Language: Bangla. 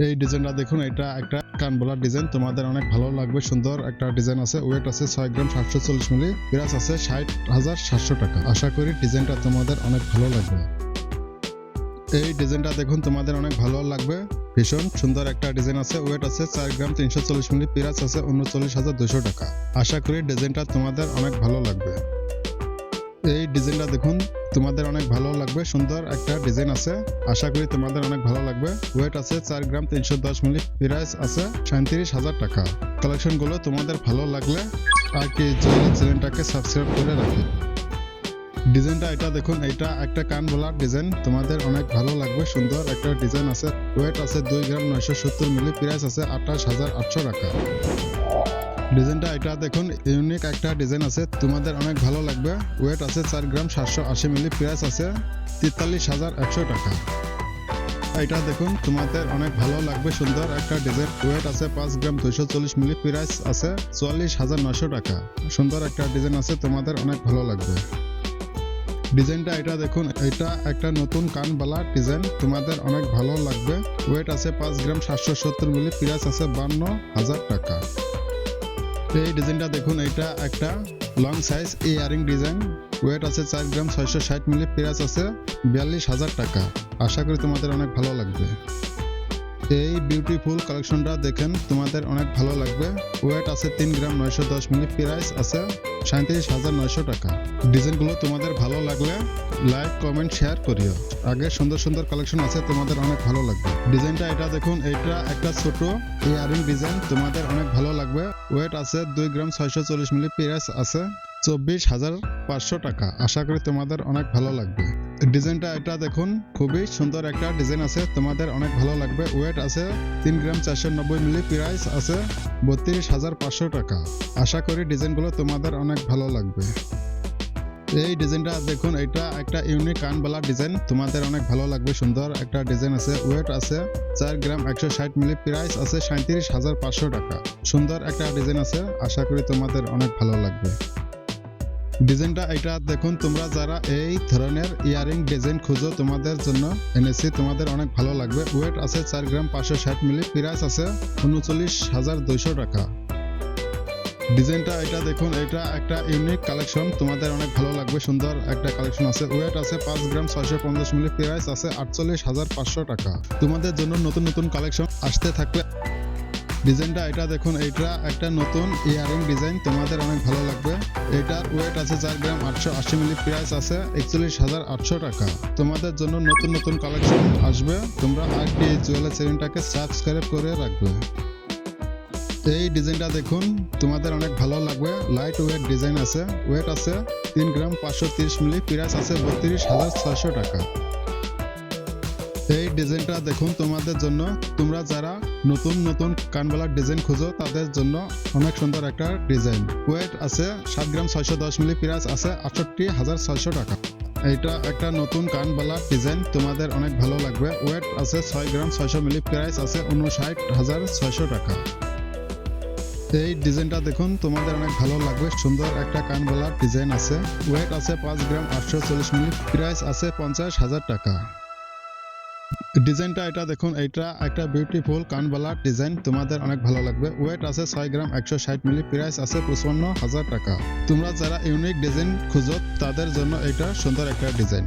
এই ডিজাইনটা দেখুন, এটা একটা কানবালার ডিজাইন, তোমাদের অনেক ভালো লাগবে। সুন্দর একটা ডিজাইন আছে, ওয়েট আছে 6 গ্রাম 740 মিলি, প্রাইস আছে 60,700 টাকা। আশা করি ডিজাইনটা তোমাদের অনেক ভালো লাগবে। এই ডিজাইনটা দেখুন, তোমাদের অনেক ভালো লাগবে। ভীষণ সুন্দর একটা ডিজাইন আছে, ওয়েট আছে 4 গ্রাম 340 মিলি, প্রাইস আছে 39,200 টাকা। আশা করি ডিজাইনটা তোমাদের অনেক ভালো লাগবে। এই ডিজাইনটা দেখুন, তোমাদের অনেক ভালো লাগবে। সুন্দর একটা ডিজাইন আছে, আশা করি তোমাদের অনেক ভালো লাগবে। ওয়েট আছে 4 গ্রাম 310 মিলি, প্রাইস আছে 37,000 টাকা। কালেকশনগুলো তোমাদের ভালো লাগলে আর কি জুয়েলারি চ্যানেলটাকে সাবস্ক্রাইব করে রাখো। ডিজাইনটা এটা দেখুন, এটা একটা কানবালার ডিজাইন, তোমাদের অনেক ভালো লাগবে। সুন্দর একটা ডিজাইন আছে, ওয়েট আছে 2 গ্রাম 970 মিলি, প্রাইস আছে 28,800 টাকা। ডিজাইনটা এটা দেখুন, ইউনিক একটা ডিজাইন আছে, তোমাদের অনেক ভালো লাগবে। ওয়েট আছে 4 গ্রাম 780 মিলি, প্রাইস আছে 43,100 টাকা। এটা দেখুন, তোমাদের অনেক ভালো লাগবে। সুন্দর একটা ডিজাইন, ওয়েট আছে 5 গ্রাম 240 মিলি, প্রাইস আছে 44,900 টাকা। সুন্দর একটা ডিজাইন আছে, তোমাদের অনেক ভালো লাগবে। ডিজাইনটা এটা দেখুন, এটা একটা নতুন কানবালা ডিজাইন, তোমাদের অনেক ভালো লাগবে। ওয়েট আছে 5 গ্রাম 770 মিলি, প্রাইস আছে 52,000 টাকা। এই ডিজাইনটা দেখুন, এটা একটা long size earring design, weight আছে 4 গ্রাম 660 মিলি, প্রাইস আছে 42,000 টাকা। আশা করি তোমাদের অনেক ভালো লাগবে। এই বিউটিফুল কালেকশনটা দেখেন, তোমাদের অনেক ভালো লাগবে। ওয়েট আছে 3 গ্রাম 910 মিলি, প্রাইস আছে 37,900 টাকা। ডিজাইনগুলো তোমাদের ভালো লাগলে লাইক কমেন্ট শেয়ার করিও। আগে সুন্দর সুন্দর কালেকশন আছে, তোমাদের অনেক ভালো লাগবে। ডিজাইনটা এটা দেখুন, এটা একটা ছোট ইয়ারিং ডিজাইন, তোমাদের অনেক ভালো লাগবে। ওয়েট আছে 2 গ্রাম 640 মিলি, প্রাইস আছে 24,500 টাকা। আশা করি তোমাদের অনেক ভালো লাগবে। ডিজাইনটা এটা দেখুন, খুবই সুন্দর একটা ডিজাইন আছে, তোমাদের অনেক ভালো লাগবে। ওয়েট আছে 3 গ্রাম 490 মিলি, প্রাইস আছে 32,500 টাকা। আশা করি ডিজাইনগুলো তোমাদের অনেক ভালো লাগবে। এই ডিজাইনটা দেখুন, এটা একটা ইউনিক কানবালা ডিজাইন, তোমাদের অনেক ভালো লাগবে। সুন্দর একটা ডিজাইন আছে, ওয়েট আছে 4 গ্রাম 160 মিলি, প্রাইস আছে 37,500 টাকা। সুন্দর একটা ডিজাইন আছে, আশা করি তোমাদের অনেক ভালো লাগবে। ডিজাইনটা এটা দেখুন, তোমরা যারা এই ধরনের ইয়ারিং ডিজাইন খুঁজো, তোমাদের জন্য এনেছি, তোমাদের অনেক ভালো লাগবে। ওয়েট আছে 4 গ্রাম 560 মিলি, প্রাইস আছে 39,200 টাকা। ডিজাইনটা এটা দেখুন, এটা একটা ইউনিক কালেকশন, তোমাদের অনেক ভালো লাগবে। সুন্দর একটা কালেকশন আছে, ওয়েট আছে 5 গ্রাম 650 মিলি, প্রাইস আছে 48,500 টাকা। তোমাদের জন্য নতুন নতুন কালেকশন আসতে থাকলে। ডিজাইনটা এটা দেখুন, এটা একটা নতুন ইয়ারিং ডিজাইন, তোমাদের অনেক ভালো লাগবে। এটার ওয়েট আছে 4 গ্রাম 880 মিলি, প্রাইস আছে 41,800 টাকা। তোমাদের জন্য নতুন নতুন কালেকশন আসবে, তোমরা আরটি জুয়েলারি চ্যানেলটাকে সাবস্ক্রাইব করে রাখবে। এই ডিজাইনটা দেখুন, তোমাদের অনেক ভালো লাগবে। লাইট ওয়েট ডিজাইন আছে, ওয়েট আছে 3 গ্রাম 530 মিলি, প্রাইস আছে 32,600 টাকা। এই ডিজাইনটা দেখুন, তোমাদের জন্য, তোমরা যারা নতুন নতুন কানবালার ডিজাইন খুঁজো, তাদের জন্য অনেক সুন্দর একটা ডিজাইন। ওয়েট আছে 7 গ্রাম 610 মিলি, প্রাইস আছে 68,600 টাকা। এইটা একটা নতুন কানবালার ডিজাইন, তোমাদের অনেক ভালো লাগবে। ওয়েট আছে 6 গ্রাম 600 মিলি, প্রাইস আছে 59,600 টাকা। এই ডিজাইনটা দেখুন, তোমাদের অনেক ভালো লাগবে। সুন্দর একটা কানবালার ডিজাইন আছে, ওয়েট আছে 5 গ্রাম 840 মিলি, প্রাইস আছে 50,000 টাকা। ডিজাইনটা এটা দেখুন, এটা একটা বিউটিফুল কানবালার ডিজাইন, তোমাদের অনেক ভালো লাগবে। ওয়েট আছে 6 গ্রাম 160 মিলি, প্রাইস আছে 55,000 টাকা। তোমরা যারা ইউনিক ডিজাইন খুঁজো, তাদের জন্য এটা সুন্দর একটা ডিজাইন।